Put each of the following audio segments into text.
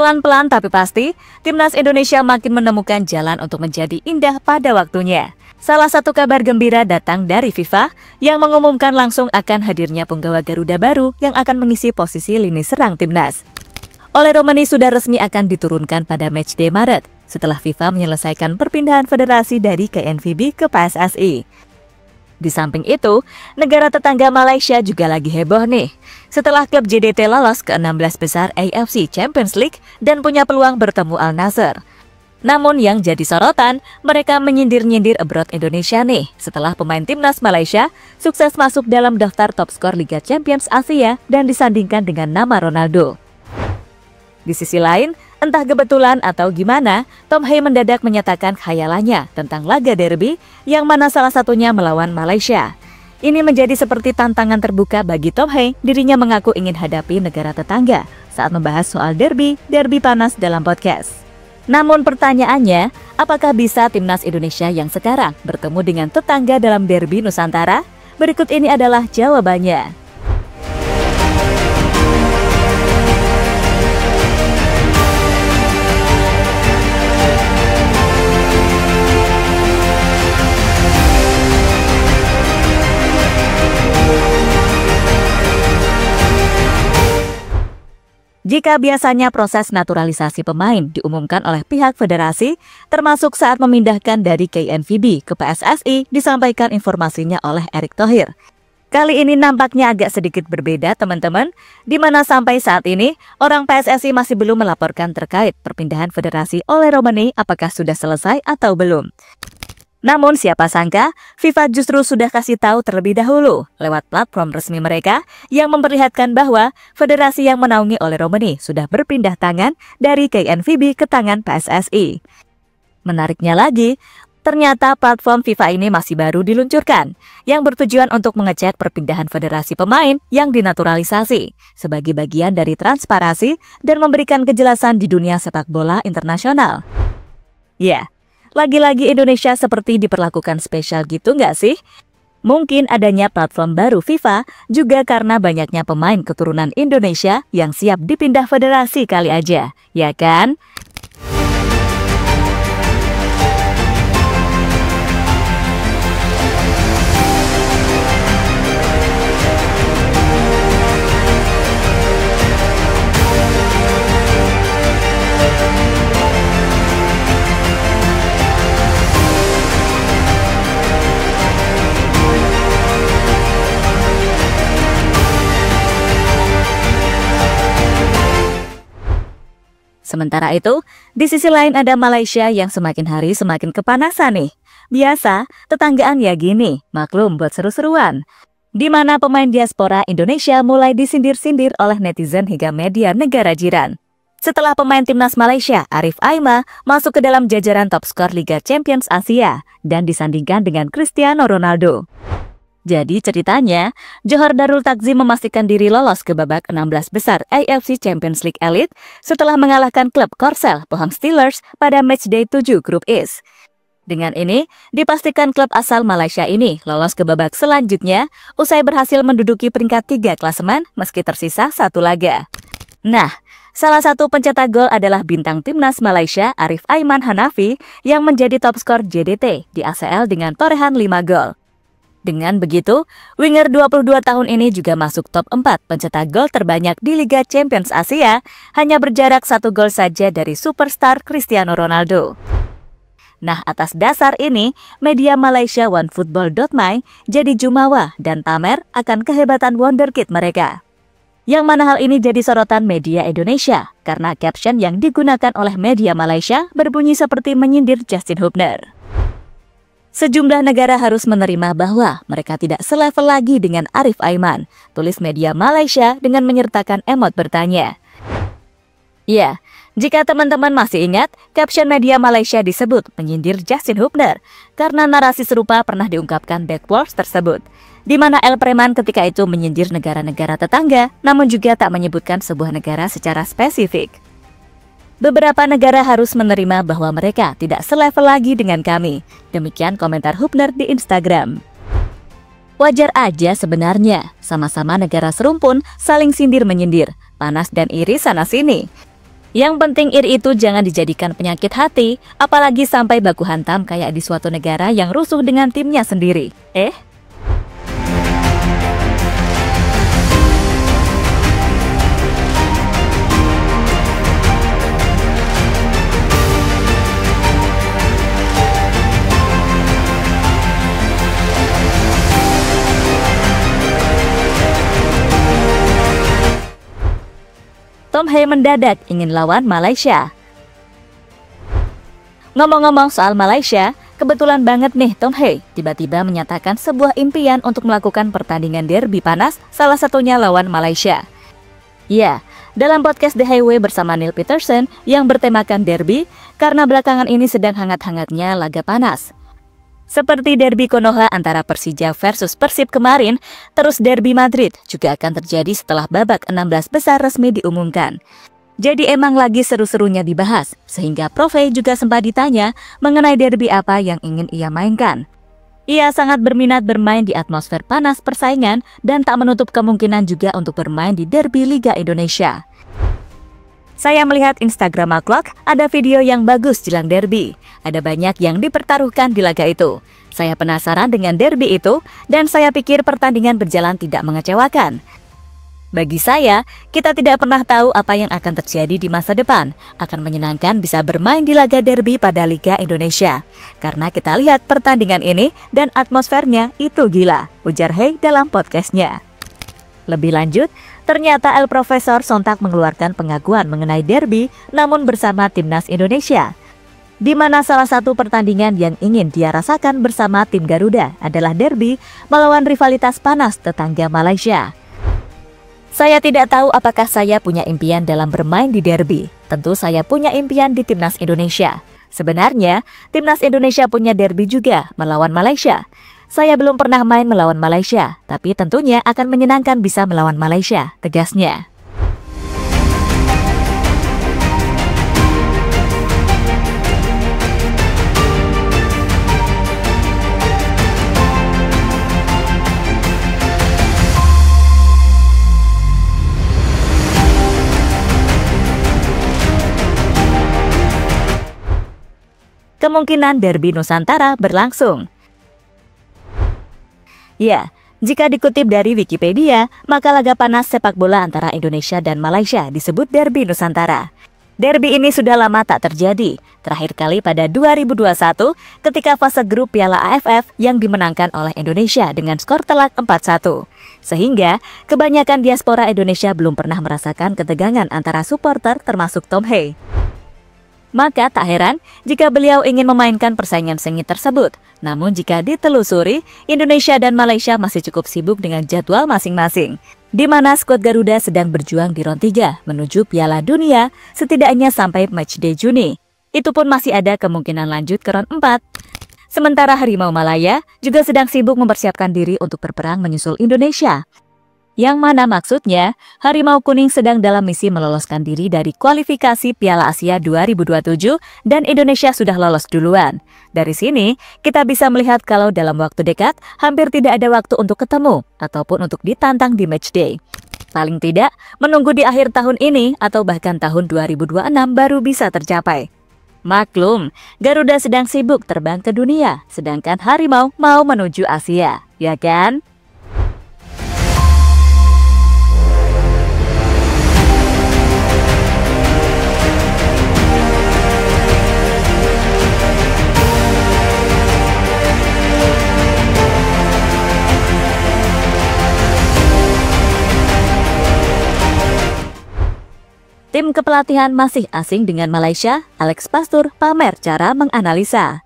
Pelan-pelan tapi pasti, Timnas Indonesia makin menemukan jalan untuk menjadi indah pada waktunya. Salah satu kabar gembira datang dari FIFA yang mengumumkan langsung akan hadirnya punggawa Garuda baru yang akan mengisi posisi lini serang Timnas. Ole Romani sudah resmi akan diturunkan pada matchday Maret setelah FIFA menyelesaikan perpindahan federasi dari KNVB ke PSSI. Di samping itu, negara tetangga Malaysia juga lagi heboh nih. Setelah klub JDT lolos ke 16 besar AFC Champions League dan punya peluang bertemu Al Nassr. Namun yang jadi sorotan, mereka menyindir-nyindir abroad Indonesia nih setelah pemain timnas Malaysia sukses masuk dalam daftar top skor Liga Champions Asia dan disandingkan dengan nama Ronaldo. Di sisi lain, entah kebetulan atau gimana, Tom Hei mendadak menyatakan khayalannya tentang laga derby yang mana salah satunya melawan Malaysia. Ini menjadi seperti tantangan terbuka bagi Tom Hei, dirinya mengaku ingin hadapi negara tetangga saat membahas soal derby panas dalam podcast. Namun pertanyaannya, apakah bisa timnas Indonesia yang sekarang bertemu dengan tetangga dalam derby Nusantara? Berikut ini adalah jawabannya. Jika biasanya proses naturalisasi pemain diumumkan oleh pihak federasi, termasuk saat memindahkan dari KNVB ke PSSI, disampaikan informasinya oleh Erick Thohir. Kali ini nampaknya agak sedikit berbeda teman-teman, di mana sampai saat ini orang PSSI masih belum melaporkan terkait perpindahan federasi Ole Romani apakah sudah selesai atau belum. Namun siapa sangka, FIFA justru sudah kasih tahu terlebih dahulu lewat platform resmi mereka yang memperlihatkan bahwa federasi yang menaungi Ole Romani sudah berpindah tangan dari KNVB ke tangan PSSI. Menariknya lagi, ternyata platform FIFA ini masih baru diluncurkan, yang bertujuan untuk mengecek perpindahan federasi pemain yang dinaturalisasi sebagai bagian dari transparansi dan memberikan kejelasan di dunia sepak bola internasional. Ya. Lagi-lagi Indonesia seperti diperlakukan spesial gitu nggak sih? Mungkin adanya platform baru FIFA juga karena banyaknya pemain keturunan Indonesia yang siap dipindah federasi kali aja, ya kan? Sementara itu, di sisi lain ada Malaysia yang semakin hari semakin kepanasan nih. Biasa, tetanggaan ya gini, maklum buat seru-seruan. Di mana pemain diaspora Indonesia mulai disindir-sindir oleh netizen hingga media negara jiran. Setelah pemain timnas Malaysia, Arif Aima, masuk ke dalam jajaran top skor Liga Champions Asia dan disandingkan dengan Cristiano Ronaldo. Jadi ceritanya, Johor Darul Takzim memastikan diri lolos ke babak 16 besar AFC Champions League Elite setelah mengalahkan klub Korsel Pohang Steelers pada matchday 7 grup East. Dengan ini, dipastikan klub asal Malaysia ini lolos ke babak selanjutnya usai berhasil menduduki peringkat 3 klasemen meski tersisa satu laga. Nah, salah satu pencetak gol adalah bintang timnas Malaysia Arif Aiman Hanafi yang menjadi top skor JDT di ACL dengan torehan 5 gol. Dengan begitu, winger 22 tahun ini juga masuk top 4 pencetak gol terbanyak di Liga Champions Asia, hanya berjarak 1 gol saja dari superstar Cristiano Ronaldo. Nah, atas dasar ini, media Malaysia OneFootball.my jadi jumawa dan pamer akan kehebatan wonderkid mereka. Yang mana hal ini jadi sorotan media Indonesia, karena caption yang digunakan oleh media Malaysia berbunyi seperti menyindir Justin Hubner. Sejumlah negara harus menerima bahwa mereka tidak selevel lagi dengan Arif Aiman, tulis media Malaysia dengan menyertakan emot bertanya. Ya, jika teman-teman masih ingat, caption media Malaysia disebut menyindir Justin Hubner karena narasi serupa pernah diungkapkan Backwolves tersebut, di mana El Preman ketika itu menyindir negara-negara tetangga, namun juga tak menyebutkan sebuah negara secara spesifik. Beberapa negara harus menerima bahwa mereka tidak selevel lagi dengan kami. Demikian komentar Hubner di Instagram. Wajar aja sebenarnya, sama-sama negara serumpun saling sindir-menyindir, panas dan iri sana-sini. Yang penting iri itu jangan dijadikan penyakit hati, apalagi sampai baku hantam kayak di suatu negara yang rusuh dengan timnya sendiri. Tom Hei mendadak ingin lawan Malaysia. Ngomong-ngomong soal Malaysia, kebetulan banget nih Tom Hei tiba-tiba menyatakan sebuah impian untuk melakukan pertandingan derby panas, salah satunya lawan Malaysia. Ya, dalam podcast The Highway bersama Neil Peterson yang bertemakan derby, karena belakangan ini sedang hangat-hangatnya laga panas. Seperti derby Konoha antara Persija versus Persib kemarin, terus derby Madrid juga akan terjadi setelah babak 16 besar resmi diumumkan. Jadi emang lagi seru-serunya dibahas, sehingga Prof juga sempat ditanya mengenai derby apa yang ingin ia mainkan. Ia sangat berminat bermain di atmosfer panas persaingan dan tak menutup kemungkinan juga untuk bermain di derby Liga Indonesia. Saya melihat Instagram Clock, ada video yang bagus jelang derby. Ada banyak yang dipertaruhkan di laga itu. Saya penasaran dengan derby itu, dan saya pikir pertandingan berjalan tidak mengecewakan. Bagi saya, kita tidak pernah tahu apa yang akan terjadi di masa depan. Akan menyenangkan bisa bermain di laga derby pada Liga Indonesia. Karena kita lihat pertandingan ini dan atmosfernya itu gila, ujar Hei dalam podcastnya. Lebih lanjut, ternyata El Profesor sontak mengeluarkan pengakuan mengenai derby namun bersama timnas Indonesia, di mana salah satu pertandingan yang ingin dia rasakan bersama tim Garuda adalah derby melawan rivalitas panas tetangga Malaysia. Saya tidak tahu apakah saya punya impian dalam bermain di derby. Tentu saya punya impian di timnas Indonesia. Sebenarnya, timnas Indonesia punya derby juga melawan Malaysia. Saya belum pernah main melawan Malaysia, tapi tentunya akan menyenangkan bisa melawan Malaysia, tegasnya. Kemungkinan derby Nusantara berlangsung. Ya, jika dikutip dari Wikipedia, maka laga panas sepak bola antara Indonesia dan Malaysia disebut derby Nusantara. Derby ini sudah lama tak terjadi, terakhir kali pada 2021 ketika fase grup Piala AFF yang dimenangkan oleh Indonesia dengan skor telak 4-1. Sehingga, kebanyakan diaspora Indonesia belum pernah merasakan ketegangan antara supporter termasuk Tom Hei. Maka tak heran jika beliau ingin memainkan persaingan sengit tersebut. Namun jika ditelusuri, Indonesia dan Malaysia masih cukup sibuk dengan jadwal masing-masing, di mana skuad Garuda sedang berjuang di ronde 3 menuju Piala Dunia setidaknya sampai matchday Juni. Itu pun masih ada kemungkinan lanjut ke ronde 4. Sementara Harimau Malaya juga sedang sibuk mempersiapkan diri untuk berperang menyusul Indonesia. Yang mana maksudnya, Harimau Kuning sedang dalam misi meloloskan diri dari kualifikasi Piala Asia 2027 dan Indonesia sudah lolos duluan. Dari sini, kita bisa melihat kalau dalam waktu dekat, hampir tidak ada waktu untuk ketemu ataupun untuk ditantang di matchday. Paling tidak, menunggu di akhir tahun ini atau bahkan tahun 2026 baru bisa tercapai. Maklum, Garuda sedang sibuk terbang ke dunia, sedangkan Harimau mau menuju Asia, ya kan? Tim kepelatihan masih asing dengan Malaysia, Alex Pastur pamer cara menganalisa.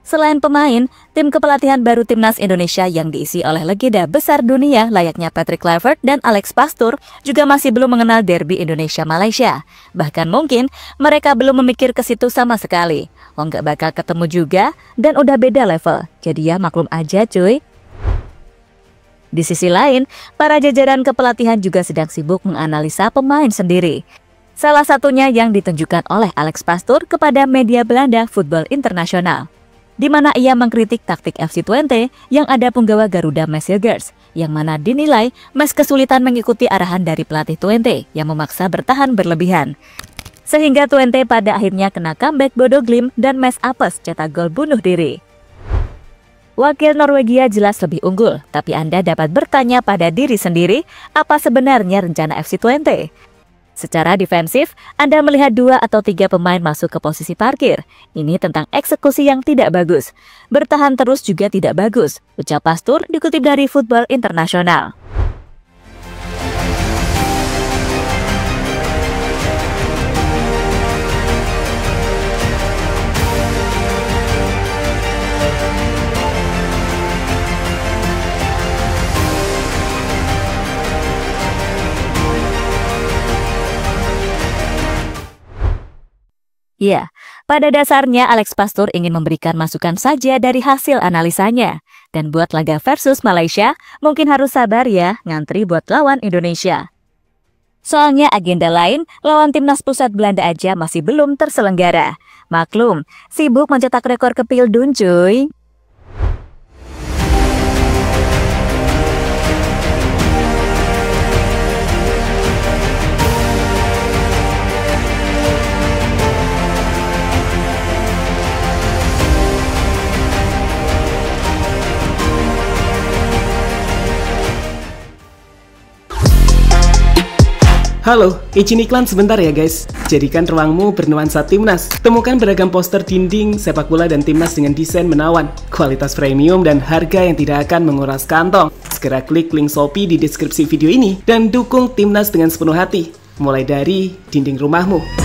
Selain pemain, tim kepelatihan baru timnas Indonesia yang diisi oleh legenda besar dunia layaknya Patrick Kluivert dan Alex Pastur juga masih belum mengenal derby Indonesia-Malaysia. Bahkan mungkin mereka belum memikir ke situ sama sekali. Nggak bakal ketemu juga dan udah beda level. Jadi ya maklum aja cuy. Di sisi lain, para jajaran kepelatihan juga sedang sibuk menganalisa pemain sendiri. Salah satunya yang ditunjukkan oleh Alex Pastur kepada media Belanda Voetbal International. di mana ia mengkritik taktik FC20 yang ada punggawa Garuda Mes Hilgers, yang mana dinilai Mes kesulitan mengikuti arahan dari pelatih Twente yang memaksa bertahan berlebihan. Sehingga Twente pada akhirnya kena comeback Bodo Glimt dan Mes apes cetak gol bunuh diri. Wakil Norwegia jelas lebih unggul, tapi Anda dapat bertanya pada diri sendiri, apa sebenarnya rencana FC20? Secara defensif, Anda melihat 2 atau 3 pemain masuk ke posisi parkir. Ini tentang eksekusi yang tidak bagus. Bertahan terus juga tidak bagus, ucap Pastur dikutip dari Football International. Ya, pada dasarnya Alex Pastur ingin memberikan masukan saja dari hasil analisanya. Dan buat laga versus Malaysia, mungkin harus sabar ya, ngantri buat lawan Indonesia. Soalnya agenda lain, lawan timnas pusat Belanda aja masih belum terselenggara. Maklum, sibuk mencetak rekor ke Pildun cuy. Halo, izin iklan sebentar ya guys. Jadikan ruangmu bernuansa timnas. Temukan beragam poster dinding, sepak bola dan timnas dengan desain menawan, kualitas premium dan harga yang tidak akan menguras kantong. Segera klik link Shopee di deskripsi video ini dan dukung timnas dengan sepenuh hati. Mulai dari dinding rumahmu.